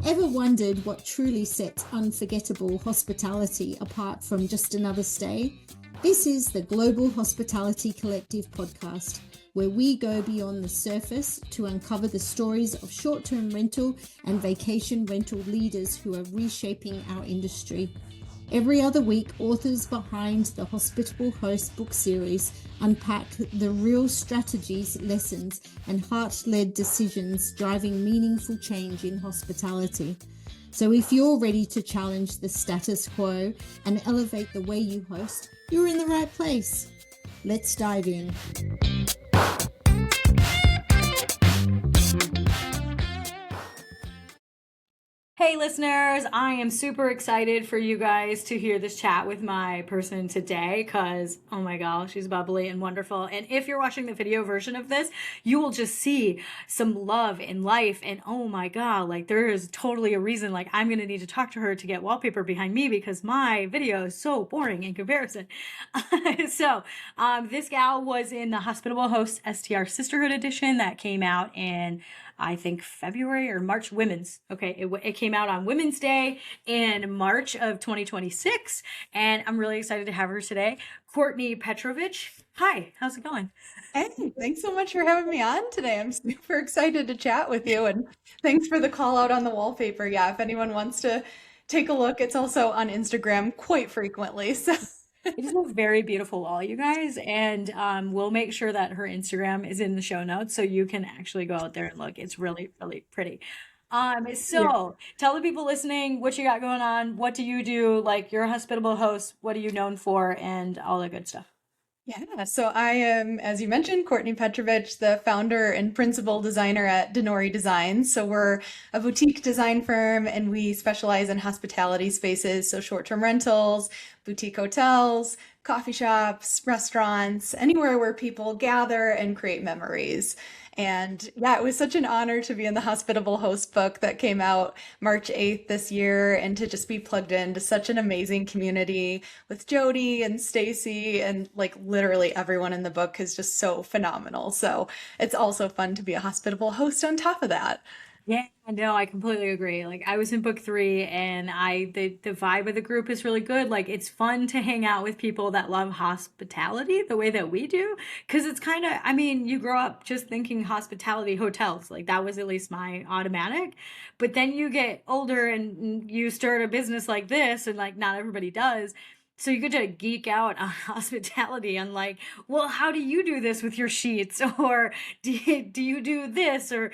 Ever wondered what truly sets unforgettable hospitality apart from just another stay? This is the Global Hospitality Collective podcast, where we go beyond the surface to uncover the stories of short-term rental and vacation rental leaders who are reshaping our industry. Every other week, authors behind the Hospitable Host book series unpack the real strategies, lessons, and heart-led decisions driving meaningful change in hospitality. So if you're ready to challenge the status quo and elevate the way you host, you're in the right place. Let's dive in. Hey listeners, I am super excited for you guys to hear this chat with my person today because, oh my gosh, she's bubbly and wonderful. And if you're watching the video version of this, you will just see some love in life. And oh my God, like there is totally a reason like I'm going to need to talk to her to get wallpaper behind me because my video is so boring in comparison. This gal was in the Hospitable Host STR Sisterhood edition that came out in I think February or March women's. Okay. It came out on Women's Day in March of 2026. And I'm really excited to have her today. Courtney Petrovich. Hi, how's it going? Hey, thanks so much for having me on today. I'm super excited to chat with you. And thanks for the call out on the wallpaper. Yeah, if anyone wants to take a look, it's also on Instagram quite frequently. So it is a very beautiful wall, you guys, and we'll make sure that her Instagram is in the show notes so you can actually go out there and look. It's really, really pretty. Tell the people listening what you got going on. What do you do? Like, you're a hospitable host. What are you known for? And all that good stuff. Yeah, so I am, as you mentioned, Courtney Petrovich, the founder and principal designer at Denori Designs. So we're a boutique design firm and we specialize in hospitality spaces, so short-term rentals, boutique hotels, coffee shops, restaurants, anywhere where people gather and create memories. And yeah, it was such an honor to be in the Hospitable Host book that came out March 8th this year and to just be plugged into such an amazing community with Jodie and Stacy and like literally everyone in the book is just so phenomenal. So it's also fun to be a hospitable host on top of that. Yeah, no, I completely agree. Like I was in book 3 and the vibe of the group is really good. Like it's fun to hang out with people that love hospitality the way that we do. Cause it's kind of, I mean, you grow up just thinking hospitality hotels. Like that was at least my automatic. But then you get older and you start a business like this and like not everybody does. So you get to geek out on hospitality and like, well, how do you do this with your sheets? Or do you do this? Or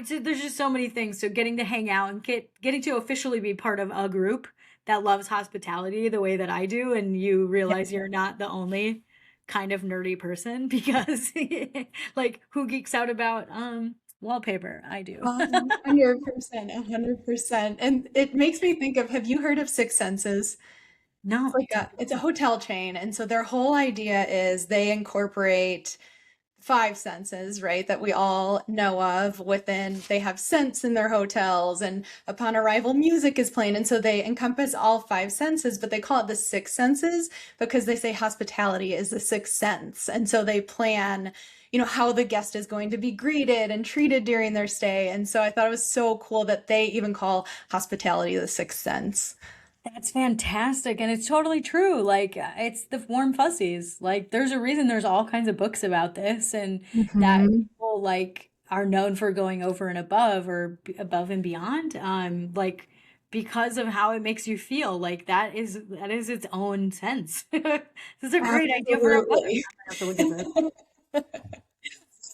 there's just so many things. So getting to hang out and getting to officially be part of a group that loves hospitality the way that I do. And you realize you're not the only kind of nerdy person because like who geeks out about wallpaper? I do. 100%, 100%. And it makes me think of, have you heard of Six Senses? No. It's a hotel chain. And so their whole idea is they incorporate 5 senses, right, that we all know of within, they have scents in their hotels and upon arrival music is playing. And so they encompass all 5 senses, but they call it the 6 senses because they say hospitality is the 6th sense. And so they plan, how the guest is going to be greeted and treated during their stay. And so I thought it was so cool that they even call hospitality the 6th sense. That's fantastic. And it's totally true. Like it's the warm fuzzies. Like there's a reason there's all kinds of books about this and that people like are known for going over and above or above and beyond. Like because of how it makes you feel. Like that is its own sense. This is a great idea for a book. I have to look at this.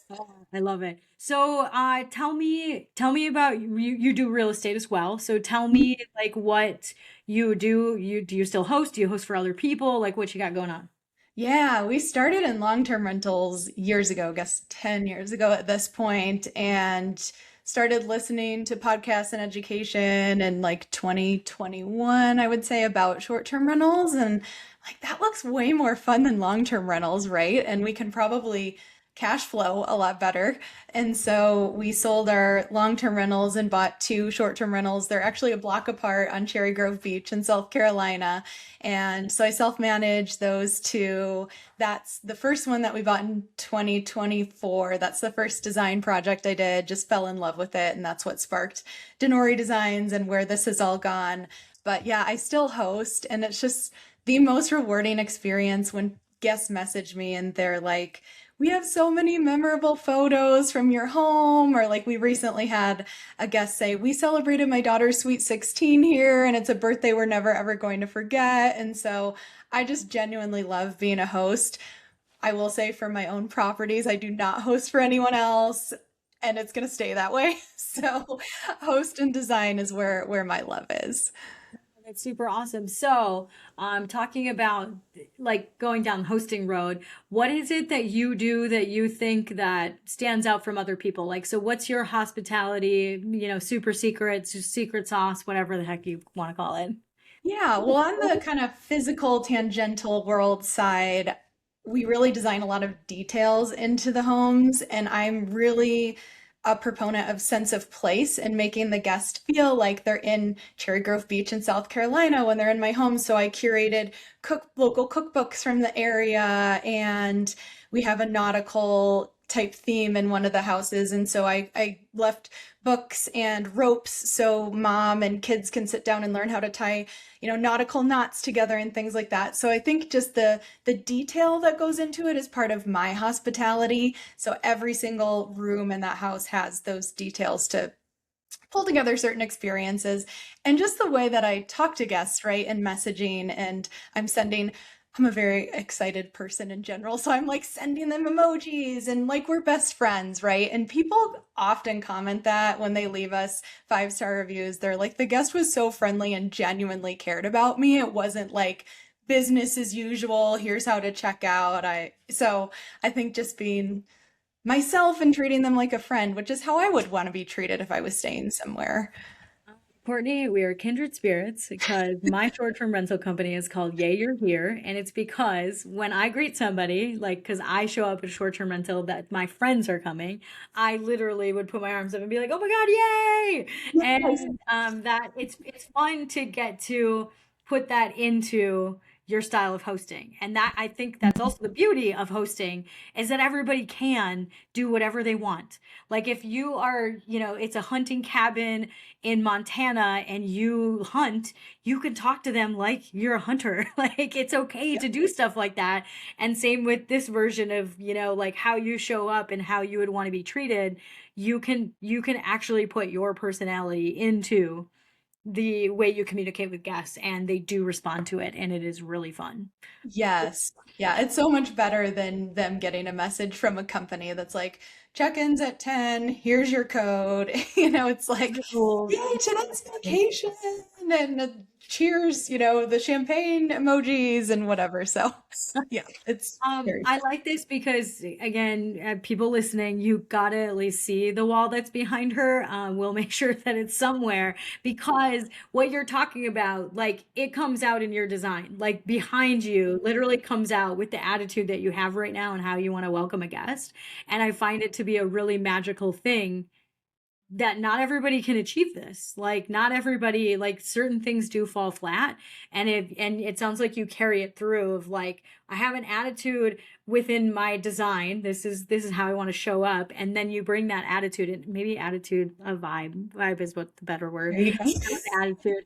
Oh, I love it. So, tell me about you. You do real estate as well. So tell me like what you do. Do you still host? Do you host for other people? Like what you got going on? Yeah, we started in long-term rentals years ago, I guess 10 years ago at this point, and started listening to podcasts and education in like 2021, I would say, about short-term rentals. And like that looks way more fun than long-term rentals, right? And we can probably cash flow a lot better. And so we sold our long-term rentals and bought two short-term rentals. They're actually a block apart on Cherry Grove Beach in South Carolina. And so I self-manage those two. That's the first one that we bought in 2024. That's the first design project I did. Just fell in love with it. And that's what sparked Denori Designs and where this has all gone. But yeah, I still host, and it's just the most rewarding experience when guests message me and they're like, we have so many memorable photos from your home. Or like we recently had a guest say, we celebrated my daughter's sweet 16 here, and it's a birthday we're never ever going to forget. And so I just genuinely love being a host. I will say, for my own properties, I do not host for anyone else, and it's going to stay that way. So host and design is where my love is. That's super awesome. So, talking about like going down the hosting road, what is it that you do that you think that stands out from other people? Like, so what's your hospitality, super secret sauce, whatever the heck you want to call it? Yeah, well, on the kind of physical, tangential world side, we really design a lot of details into the homes, and I'm really a proponent of sense of place and making the guest feel like they're in Cherry Grove Beach in South Carolina when they're in my home. So I curated local cookbooks from the area, and we have a nautical type theme in one of the houses. And so I left books and ropes so mom and kids can sit down and learn how to tie, nautical knots together and things like that. So I think just the detail that goes into it is part of my hospitality. So every single room in that house has those details to pull together certain experiences, and just the way that I talk to guests, right? And messaging, and I'm a very excited person in general. So I'm like sending them emojis and like we're best friends, right? And people often comment that when they leave us 5-star reviews. They're like, the guest was so friendly and genuinely cared about me. It wasn't like business as usual. Here's how to check out. So I think just being myself and treating them like a friend, which is how I would want to be treated if I was staying somewhere. Courtney, we are kindred spirits because my short-term rental company is called Yay, You're Here. And it's because when I greet somebody, like, because I show up at a short-term rental that my friends are coming, I literally would put my arms up and be like, oh my God, yay! Yes. And that it's fun to get to put that into your style of hosting. And that, I think that's also the beauty of hosting, is that everybody can do whatever they want. Like if you are, it's a hunting cabin in Montana and you hunt, you can talk to them like you're a hunter. Like it's okay to do stuff like that. And same with this version of, like how you show up and how you would want to be treated. You can actually put your personality into the way you communicate with guests, and they do respond to it, and it is really fun. Yes. Yeah, it's so much better than them getting a message from a company that's like, check-ins at 10, here's your code. It's like, Cool. yay, tonight's vacation, and cheers, the champagne emojis and whatever. So yeah, it's very I fun. like this because, again, people listening, you gotta at least see the wall that's behind her. We'll make sure that it's somewhere, because what you're talking about, like, it comes out in your design. Like, behind you literally comes out with the attitude that you have right now and how you want to welcome a guest. And I find it to be a really magical thing that not everybody can achieve this. Like not everybody, like certain things do fall flat. And it sounds like you carry it through of like, I have an attitude within my design. This is how I want to show up. And then you bring that attitude, and maybe attitude, a vibe is what the better word. There you go. Attitude.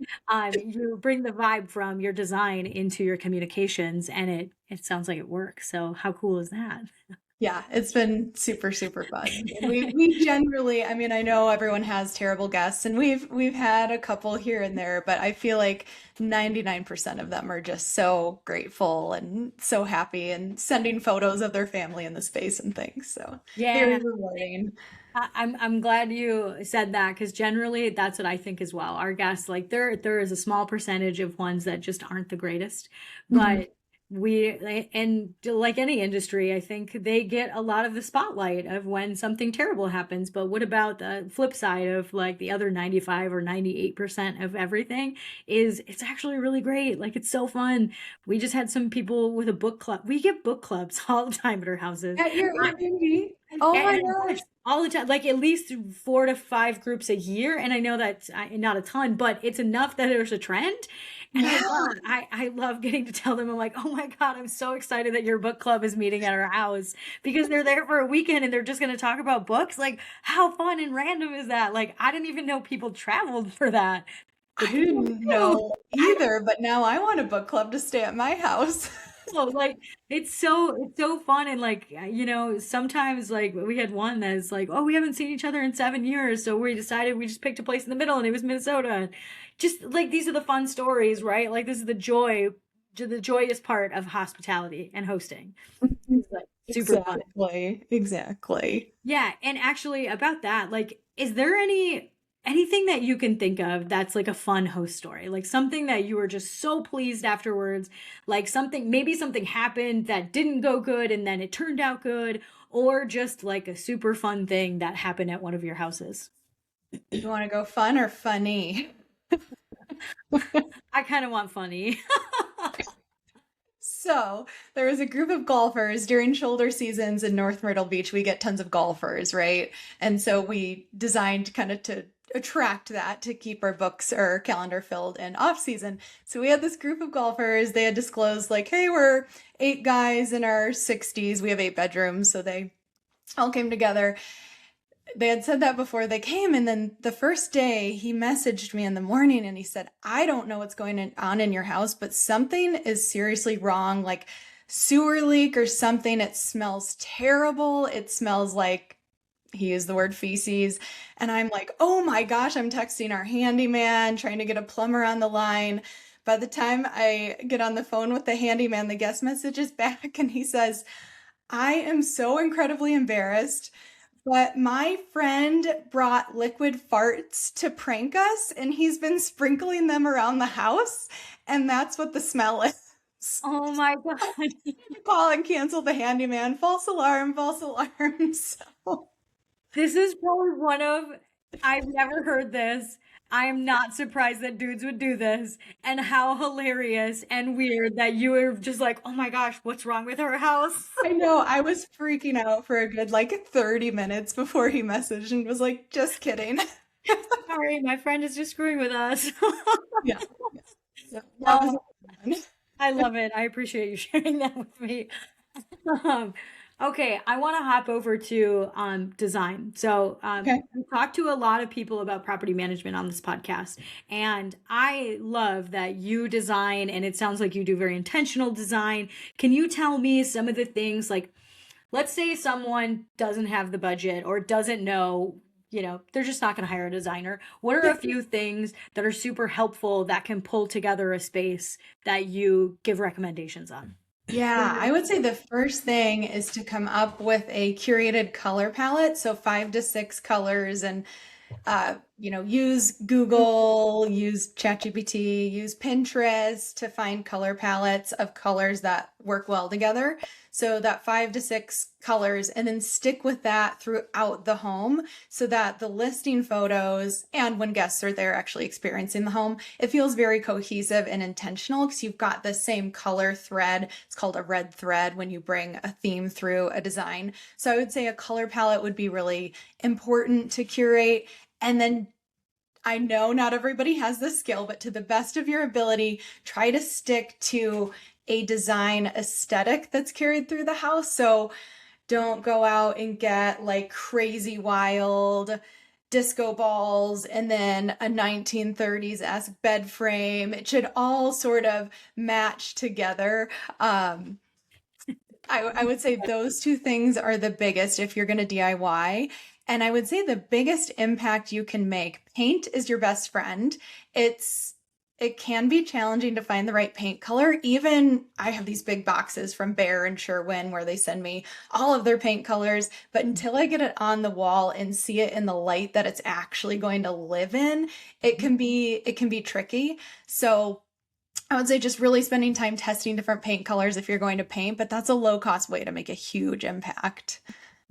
You bring the vibe from your design into your communications, and it sounds like it works. So how cool is that? Yeah, it's been super, super fun. And we generally, I mean, I know everyone has terrible guests, and we've had a couple here and there, but I feel like 99% of them are just so grateful and so happy and sending photos of their family in the space and things. So very Yeah. rewarding. I'm glad you said that, because generally that's what I think as well. Our guests, like there is a small percentage of ones that just aren't the greatest, Mhm. but and like any industry, I think they get a lot of the spotlight of when something terrible happens. But what about the flip side of like the other 95 or 98% of everything is it's actually really great. Like it's so fun. We just had some people with a book club. We get book clubs all the time at our houses. At your Airbnb? Oh my gosh. All the time, like at least 4 to 5 groups a year. And I know that's not a ton, but it's enough that there's a trend. And Yeah. I love getting to tell them, I'm like, oh my God, I'm so excited that your book club is meeting at our house because they're there for a weekend and they're just going to talk about books. Like, how fun and random is that? Like, I didn't even know people traveled for that. I didn't know either, but now I want a book club to stay at my house. So like it's so fun and like sometimes like we had one that's like, oh, we haven't seen each other in 7 years, so we decided we just picked a place in the middle and it was Minnesota. Just like these are the fun stories, right? Like this is the joyous part of hospitality and hosting. It's like super fun. Exactly. Yeah, and actually about that, like is there anything that you can think of that's like a fun host story, like something that you were just so pleased afterwards, like maybe something happened that didn't go good and then it turned out good, or just like a super fun thing that happened at one of your houses? You want to go fun or funny? I kind of want funny. So there was a group of golfers during shoulder seasons in North Myrtle Beach. We get tons of golfers, right? And so we designed kind of to attract that to keep our books or calendar filled in off season. So we had this group of golfers. They had disclosed like, hey, we're 8 guys in our 60s. We have 8 bedrooms. So they all came together. They had said that before they came. And then the first day he messaged me in the morning and he said, I don't know what's going on in your house, but something is seriously wrong, like sewer leak or something. It smells terrible. It smells like, he used the word feces. And I'm like, oh my gosh, I'm texting our handyman, trying to get a plumber on the line. By the time I get on the phone with the handyman, the guest message is back and he says, I am so incredibly embarrassed, but my friend brought liquid farts to prank us and he's been sprinkling them around the house. And that's what the smell is. Oh my God. Call and cancel the handyman. False alarm, false alarm. So. This is probably I've never heard this. I am not surprised that dudes would do this, and how hilarious and weird that you were just like, oh my gosh, what's wrong with our house? I know, I was freaking out for a good like 30 minutes before he messaged and was like, just kidding. Sorry, my friend is just screwing with us. Yeah. That was I love it. I appreciate you sharing that with me. Okay, I want to hop over to design. So Okay. we talked to a lot of people about property management on this podcast, and I love that you design, and it sounds like you do very intentional design. Can you tell me some of the things, like, let's say someone doesn't have the budget or doesn't know, they're just not going to hire a designer. What are a few things that are super helpful that can pull together a space that you give recommendations on? Yeah, I would say the first thing is to come up with a curated color palette. So 5 to 6 colors and, use Google, use ChatGPT, use Pinterest to find color palettes of colors that work well together. So that 5 to 6 colors, and then stick with that throughout the home so that the listing photos and when guests are there actually experiencing the home, it feels very cohesive and intentional because you've got the same color thread. It's called a red thread when you bring a theme through a design. So I would say a color palette would be really important to curate. And then I know not everybody has this skill, but to the best of your ability, try to stick to a design aesthetic that's carried through the house. So don't go out and get like crazy wild disco balls and then a 1930s-esque bed frame. It should all sort of match together. I would say those 2 things are the biggest if you're going to DIY. And I would say the biggest impact you can make, paint is your best friend. It can be challenging to find the right paint color. Even I have these big boxes from Behr and Sherwin where they send me all of their paint colors, but until I get it on the wall and see it in the light that it's actually going to live in, it can be tricky. So I would say just really spending time testing different paint colors if you're going to paint, but that's a low cost way to make a huge impact.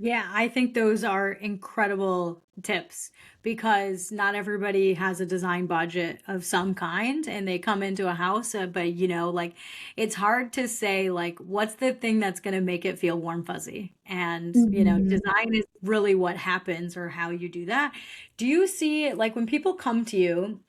Yeah, I think those are incredible tips because not everybody has a design budget of some kind and they come into a house, but like it's hard to say like what's the thing that's going to make it feel warm fuzzy. And Mhm. design is really what happens or how you do that. Do you see like when people come to you,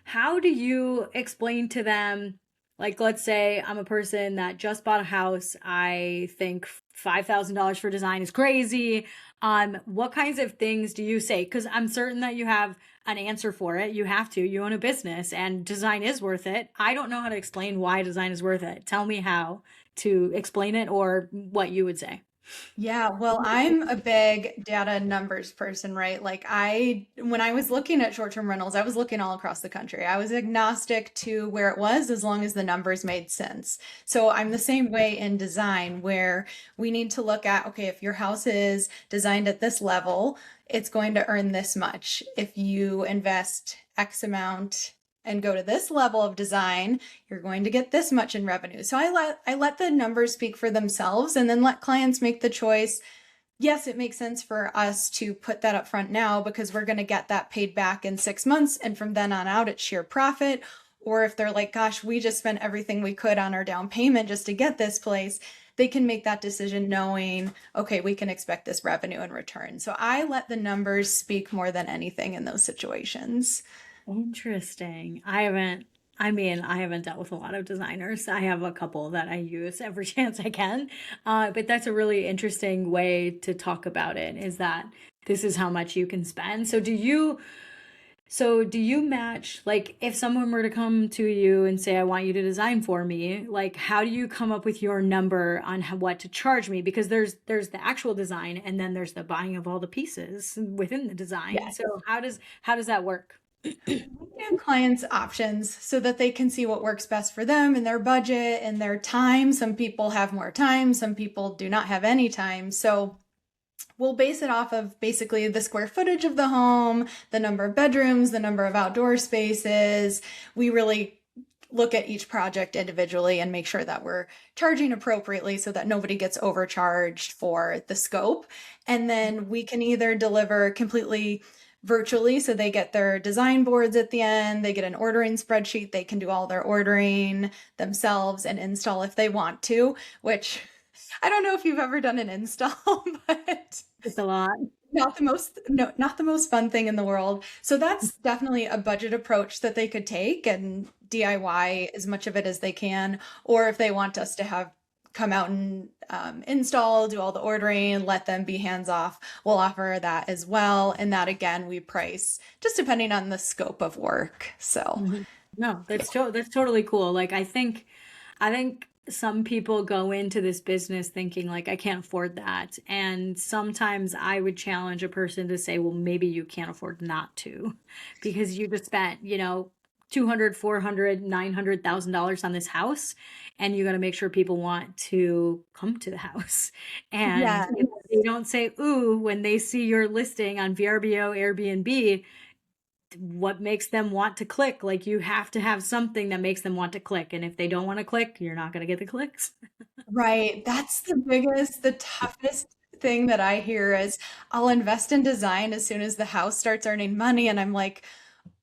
how do you explain to them like, let's say I'm a person that just bought a house. I think $5,000 for design is crazy. What kinds of things do you say? Because I'm certain that you have an answer for it. You have to. You own a business and design is worth it. I don't know how to explain why design is worth it. Tell me how to explain it or what you would say. Yeah, well, I'm a big data numbers person, right? Like when I was looking at short-term rentals, I was looking all across the country. I was agnostic to where it was as long as the numbers made sense. So I'm the same way in design where we need to look at, okay, if your house is designed at this level, it's going to earn this much. If you invest X amount and go to this level of design, you're going to get this much in revenue. So I let the numbers speak for themselves and then let clients make the choice. Yes, it makes sense for us to put that up front now because we're going to get that paid back in 6 months. And from then on out, it's sheer profit. Or if they're like, gosh, we just spent everything we could on our down payment just to get this place, they can make that decision knowing, okay, we can expect this revenue in return. So I let the numbers speak more than anything in those situations. Interesting. I haven't dealt with a lot of designers. I have a couple that I use every chance I can. But that's a really interesting way to talk about it is that this is how much you can spend. So do you match, like if someone were to come to you and say, I want you to design for me, like how do you come up with your number on what to charge me? Because there's the actual design and then there's the buying of all the pieces within the design. Yeah. So how does that work? Give clients options so that they can see what works best for them and their budget and their time. Some people have more time, some people do not have any time. So we'll base it off of basically the square footage of the home, the number of bedrooms, the number of outdoor spaces. We really look at each project individually and make sure that we're charging appropriately so that nobody gets overcharged for the scope. And then we can either deliver completely virtually, so they get their design boards at the end, they get an ordering spreadsheet, they can do all their ordering themselves and install if they want to, which I don't know if you've ever done an install, but It's a lot. not the most fun thing in the world. So that's definitely a budget approach that they could take and DIY as much of it as they can. Or if they want us to have come out and install, do all the ordering, let them be hands off, we'll offer that as well. And that again, we price just depending on the scope of work. So Mhm. No, that's totally cool. Like I think some people go into this business thinking like I can't afford that. And sometimes I would challenge a person to say, well, maybe you can't afford not to because you just spent, 200, 400, $900,000 on this house and you got to make sure people want to come to the house. And yeah. if they don't say ooh when they see your listing on VRBO, Airbnb, what makes them want to click? Like you have to have something that makes them want to click. And if they don't want to click, you're not going to get the clicks. Right. That's the toughest thing that I hear is I'll invest in design as soon as the house starts earning money. And I'm like,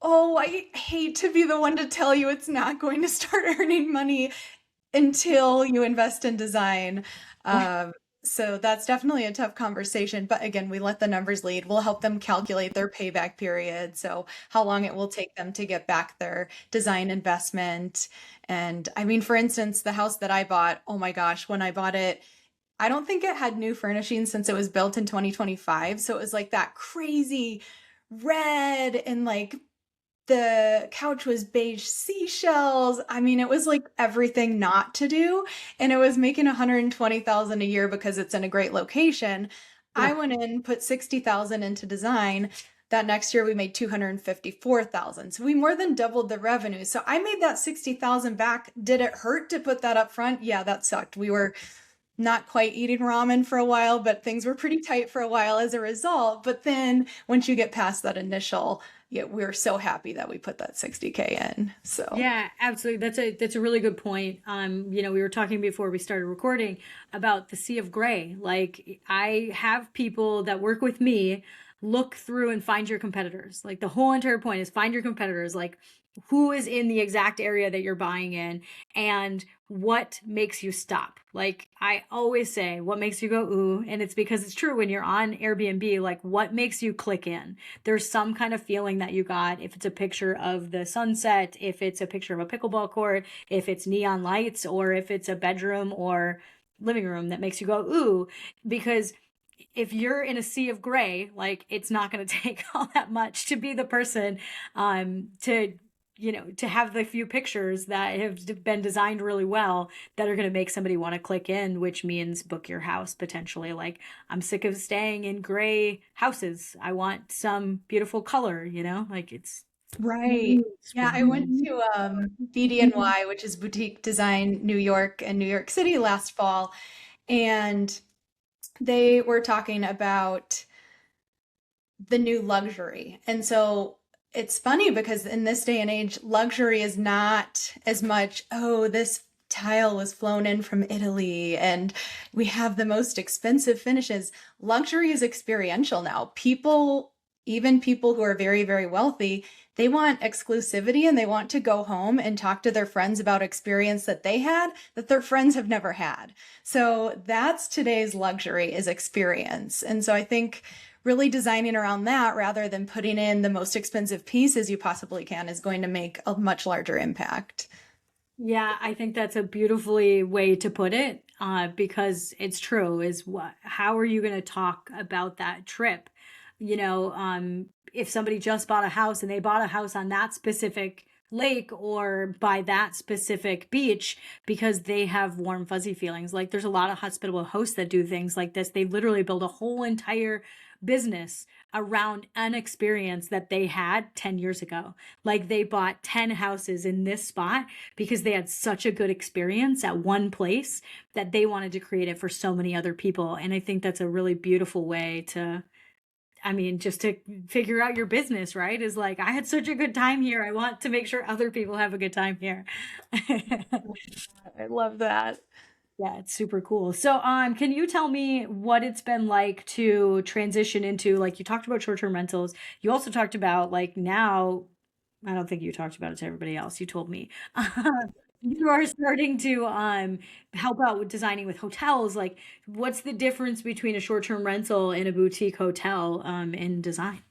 oh, I hate to be the one to tell you it's not going to start earning money until you invest in design. Um, so that's definitely a tough conversation. But again, we let the numbers lead. We'll help them calculate their payback period. So how long it will take them to get back their design investment. And I mean, for instance, the house that I bought, oh my gosh, when I bought it, I don't think it had new furnishings since it was built in 2025. So it was like that crazy red and like the couch was beige seashells. I mean, it was like everything not to do. And it was making 120,000 a year because it's in a great location. I Yeah. went in, put 60,000 into design. That next year we made 254,000. So we more than doubled the revenue. So I made that 60,000 back. Did it hurt to put that up front? Yeah, that sucked. We were not quite eating ramen for a while, but things were pretty tight for a while as a result. But then once you get past that initial yeah, we're so happy that we put that 60K in. So Yeah, absolutely. That's a really good point. We were talking before we started recording about the sea of gray. Like I have people that work with me look through and find your competitors. Like the whole entire point is find your competitors. Like who is in the exact area that you're buying in and what makes you stop. Like I always say, what makes you go ooh? And it's because it's true when you're on Airbnb, like what makes you click in? There's some kind of feeling that you got, if it's a picture of the sunset, if it's a picture of a pickleball court, if it's neon lights, or if it's a bedroom or living room that makes you go ooh, because if you're in a sea of gray, like it's not going to take all that much to be the person to have the few pictures that have been designed really well that are going to make somebody want to click in, which means book your house potentially. Like, I'm sick of staying in gray houses. I want some beautiful color, like it's right. Yeah, I went Mhm. to BDNY, which is Boutique Design New York and New York City last fall, and they were talking about the new luxury. And so it's funny because in this day and age, luxury is not as much, oh, this tile was flown in from Italy and we have the most expensive finishes. Luxury is experiential now. People, even people who are very, very wealthy, they want exclusivity and they want to go home and talk to their friends about experience that they had that their friends have never had. So that's today's luxury, is experience. And so I think really designing around that rather than putting in the most expensive pieces you possibly can is going to make a much larger impact. Yeah, I think that's a beautifully way to put it, because it's true. How are you going to talk about that trip? If somebody just bought a house and they bought a house on that specific lake or by that specific beach because they have warm, fuzzy feelings. Like there's a lot of hospitable hosts that do things like this. They literally build a whole entire business around an experience that they had 10 years ago. Like they bought 10 houses in this spot because they had such a good experience at one place that they wanted to create it for so many other people. And I think that's a really beautiful way just to figure out your business, right? Is like, I had such a good time here. I want to make sure other people have a good time here. I love that. Yeah, it's super cool. So, can you tell me what it's been like to transition into, like, you talked about short-term rentals. You also talked about, like, now, I don't think you talked about it to everybody else. You told me. You are starting to help out with designing with hotels. Like, what's the difference between a short-term rental and a boutique hotel in design?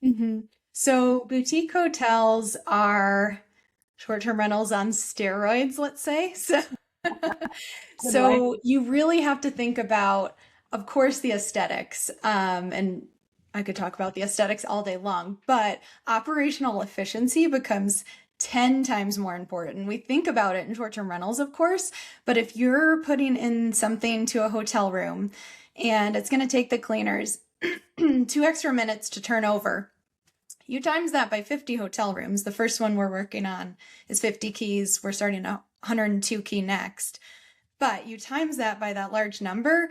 hmm So boutique hotels are short-term rentals on steroids, let's say. So, Good way. so you really have to think about, of course, the aesthetics. And I could talk about the aesthetics all day long, but operational efficiency becomes 10 times more important. We think about it in short-term rentals, of course, but if you're putting in something to a hotel room and it's going to take the cleaners 2 extra minutes to turn over, you times that by 50 hotel rooms. The first one we're working on is 50 keys. We're starting a 102 key next. But you times that by that large number,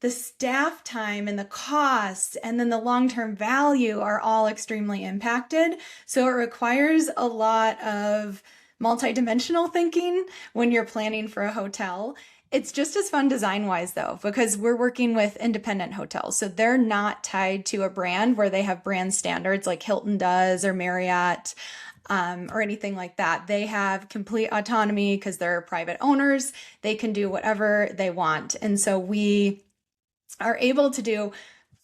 the staff time and the costs and then the long-term value are all extremely impacted. So it requires a lot of multidimensional thinking when you're planning for a hotel. It's just as fun design-wise though, because we're working with independent hotels. So they're not tied to a brand where they have brand standards like Hilton does or Marriott, or anything like that. They have complete autonomy because they're private owners. They can do whatever they want. And so we are able to do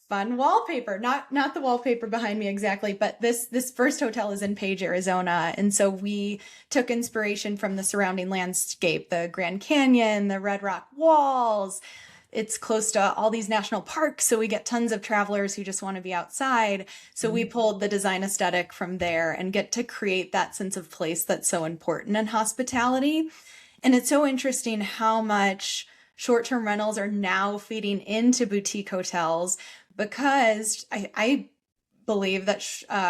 fun wallpaper, not the wallpaper behind me exactly, but this first hotel is in Page, Arizona. And so we took inspiration from the surrounding landscape, the Grand Canyon, the Red Rock walls. It's close to all these national parks, so we get tons of travelers who just want to be outside. So we pulled the design aesthetic from there and get to create that sense of place that's so important in hospitality. And it's so interesting how much short-term rentals are now feeding into boutique hotels, because I believe that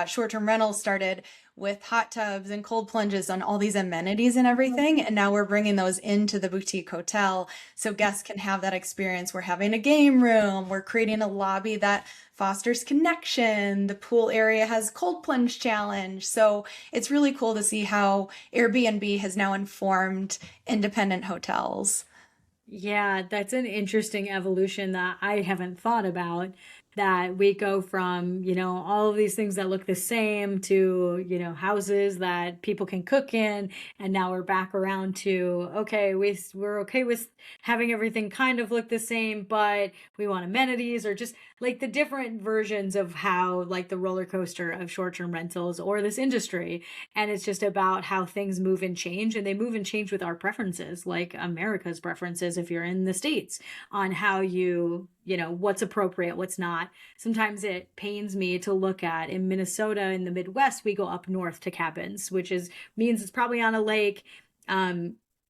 short-term rentals started with hot tubs and cold plunges and all these amenities and everything. And now we're bringing those into the boutique hotel so guests can have that experience. We're having a game room. We're creating a lobby that fosters connection. The pool area has cold plunge challenge. So it's really cool to see how Airbnb has now informed independent hotels. Yeah, that's an interesting evolution that I haven't thought about. That we go from, all of these things that look the same to, houses that people can cook in. And now we're back around to, okay, we're okay with having everything kind of look the same, but we want amenities or just like the different versions of how, like the roller coaster of short-term rentals or this industry. And it's just about how things move and change, and they move and change with our preferences, like America's preferences if you're in the States, on how what's appropriate, what's not. Sometimes it pains me to look at in Minnesota, in the Midwest, we go up north to cabins, which means it's probably on a lake.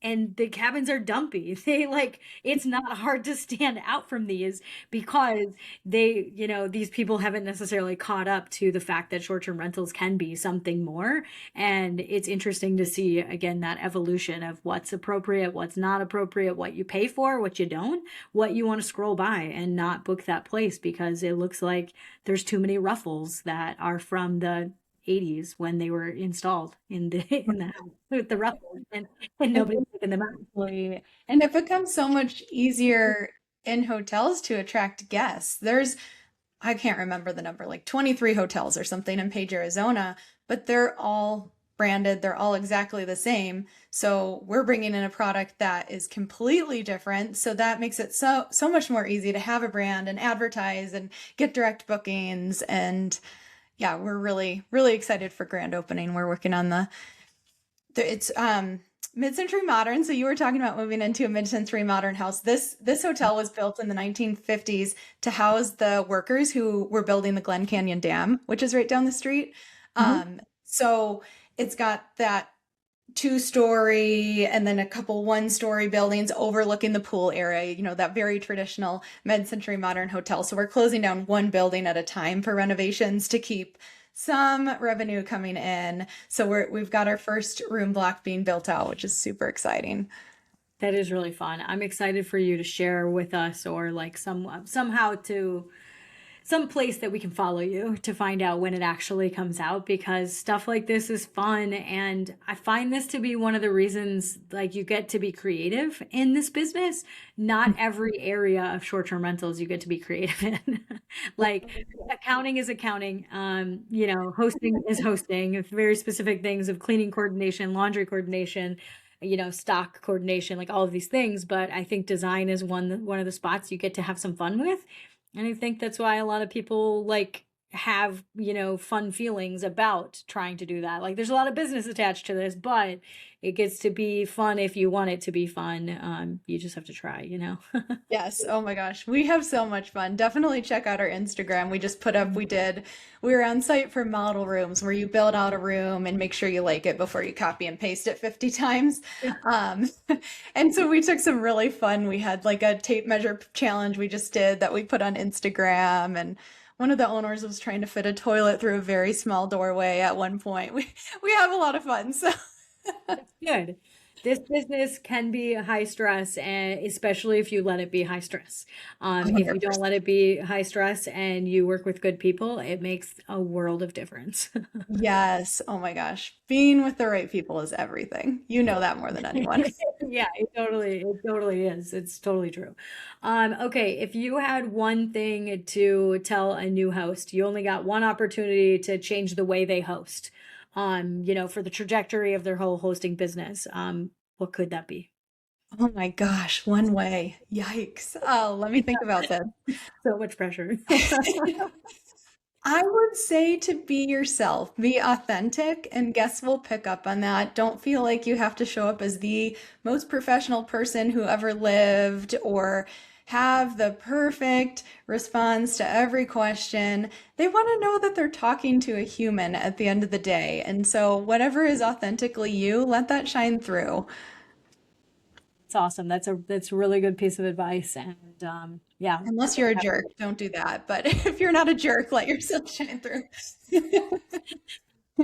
And the cabins are dumpy. It's not hard to stand out from these because these people haven't necessarily caught up to the fact that short-term rentals can be something more. And it's interesting to see, again, that evolution of what's appropriate, what's not appropriate, what you pay for, what you don't, what you want to scroll by and not book that place because it looks like there's too many ruffles that are from the 80s when they were installed in the house with the ruffles and nobody's taking them out. Absolutely. And it becomes so much easier in hotels to attract guests. I can't remember the number, like 23 hotels or something in Page, Arizona, but they're all branded. They're all exactly the same. So we're bringing in a product that is completely different. So that makes it so much more easy to have a brand and advertise and get direct bookings. And yeah, we're really, really excited for grand opening. We're working on it's mid-century modern. So you were talking about moving into a mid-century modern house. This hotel was built in the 1950s to house the workers who were building the Glen Canyon Dam, which is right down the street. So it's got that 2-story and then a couple 1-story buildings overlooking the pool area, that very traditional mid-century modern hotel. So we're closing down one building at a time for renovations to keep some revenue coming in. So we've got our first room block being built out, which is super exciting. That is really fun. I'm excited for you to share with us or like somehow to some place that we can follow you to find out when it actually comes out, because stuff like this is fun. And I find this to be one of the reasons like you get to be creative in this business. Not every area of short-term rentals you get to be creative in. Like accounting is accounting, hosting is hosting, very specific things of cleaning coordination, laundry coordination, stock coordination, like all of these things. But I think design is one of the spots you get to have some fun with. And I think that's why a lot of people have, fun feelings about trying to do that. Like there's a lot of business attached to this, but it gets to be fun if you want it to be fun. You just have to try, Yes. Oh my gosh. We have so much fun. Definitely check out our Instagram. We just put up, we were on site for model rooms where you build out a room and make sure you like it before you copy and paste it 50 times. And so we took some really fun. We had like a tape measure challenge we just did that we put on Instagram, and one of the owners was trying to fit a toilet through a very small doorway at one point. We have a lot of fun. So that's good. This business can be high stress, and especially if you let it be high stress. If you don't let it be high stress and you work with good people, it makes a world of difference. Yes. Oh my gosh. Being with the right people is everything. You know that more than anyone. Yeah, it totally is. It's totally true. Okay, if you had one thing to tell a new host, you only got one opportunity to change the way they host, for the trajectory of their whole hosting business, what could that be? Oh my gosh, one way. Yikes. Oh, let me think about that. So much pressure. I would say to be yourself, be authentic, and guests will pick up on that. Don't feel like you have to show up as the most professional person who ever lived or have the perfect response to every question. They want to know that they're talking to a human at the end of the day. And so whatever is authentically you, let that shine through. It's awesome. That's a really good piece of advice. And yeah. Unless you're a jerk, don't do that. But if you're not a jerk, let yourself shine through.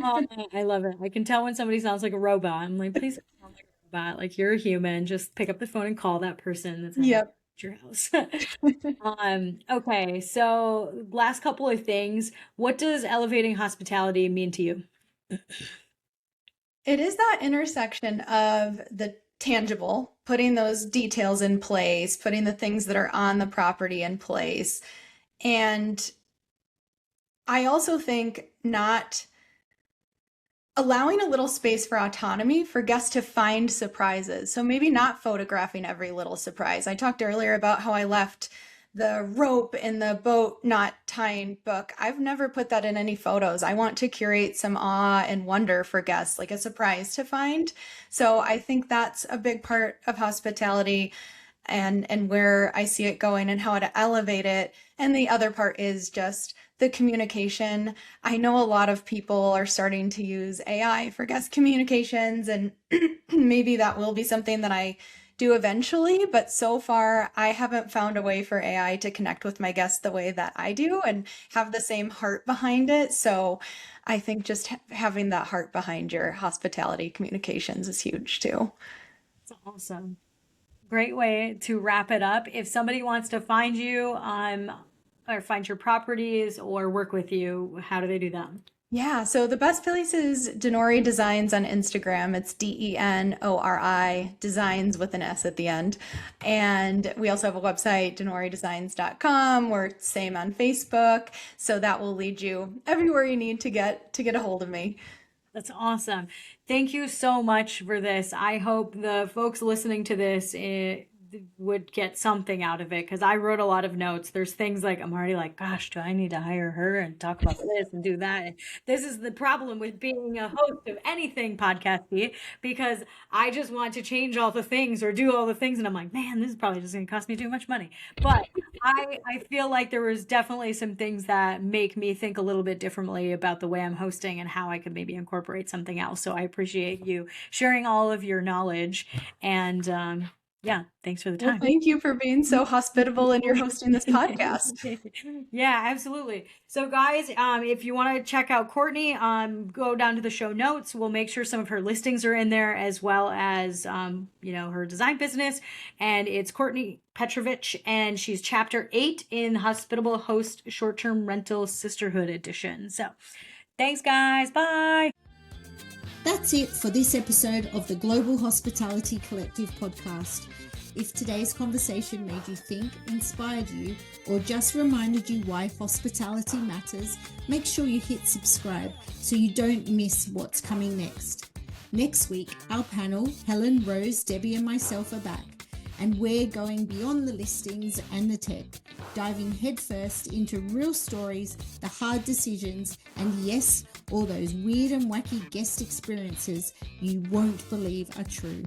Oh, I love it. I can tell when somebody sounds like a robot. I'm like, please don't sound like a robot. Like you're a human. Just pick up the phone and call that person that's at Yep. your house. Okay, so last couple of things. What does elevating hospitality mean to you? It is that intersection of the tangible, putting those details in place, putting the things that are on the property in place. And I also think not allowing a little space for autonomy for guests to find surprises. So maybe not photographing every little surprise. I talked earlier about how I left the rope in the boat not tying book. I've never put that in any photos. I want to curate some awe and wonder for guests, like a surprise to find. So I think that's a big part of hospitality and where I see it going and how to elevate it. And the other part is just the communication. I know a lot of people are starting to use AI for guest communications, and maybe that will be something that I do eventually, but so far I haven't found a way for AI to connect with my guests the way that I do and have the same heart behind it. So I think just having that heart behind your hospitality communications is huge too. That's awesome. Great way to wrap it up. If somebody wants to find you or find your properties or work with you, how do they do that? Yeah, so the best place is Denori Designs on Instagram. It's DENORI, designs with an S at the end. And we also have a website, denoridesigns.com. We're same on Facebook. So that will lead you everywhere you need to get a hold of me. That's awesome. Thank you so much for this. I hope the folks listening to this would get something out of it because I wrote a lot of notes. There's things like I'm already like, gosh, do I need to hire her and talk about this and do that? And this is the problem with being a host of anything podcasty because I just want to change all the things or do all the things. And I'm like, man, this is probably just going to cost me too much money. But I feel like there was definitely some things that make me think a little bit differently about the way I'm hosting and how I could maybe incorporate something else. So I appreciate you sharing all of your knowledge and, yeah, thanks for the Well, time. thank you for being so hospitable and you're hosting this podcast. Yeah, absolutely. So guys, if you want to check out Courtney, go down to the show notes. We'll make sure some of her listings are in there as well as, her design business. And it's Courtney Petrovich, and she's chapter 8 in Hospitable Host Short-Term Rental Sisterhood Edition. So thanks, guys. Bye. That's it for this episode of the Global Hospitality Collective podcast. If today's conversation made you think, inspired you, or just reminded you why hospitality matters, make sure you hit subscribe so you don't miss what's coming next. Next week, our panel, Helen, Rose, Debbie, and myself are back, and we're going beyond the listings and the tech, diving headfirst into real stories, the hard decisions, and yes, all those weird and wacky guest experiences you won't believe are true.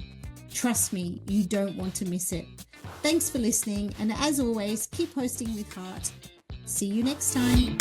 Trust me, you don't want to miss it. Thanks for listening, and as always, keep hosting with heart. See you next time.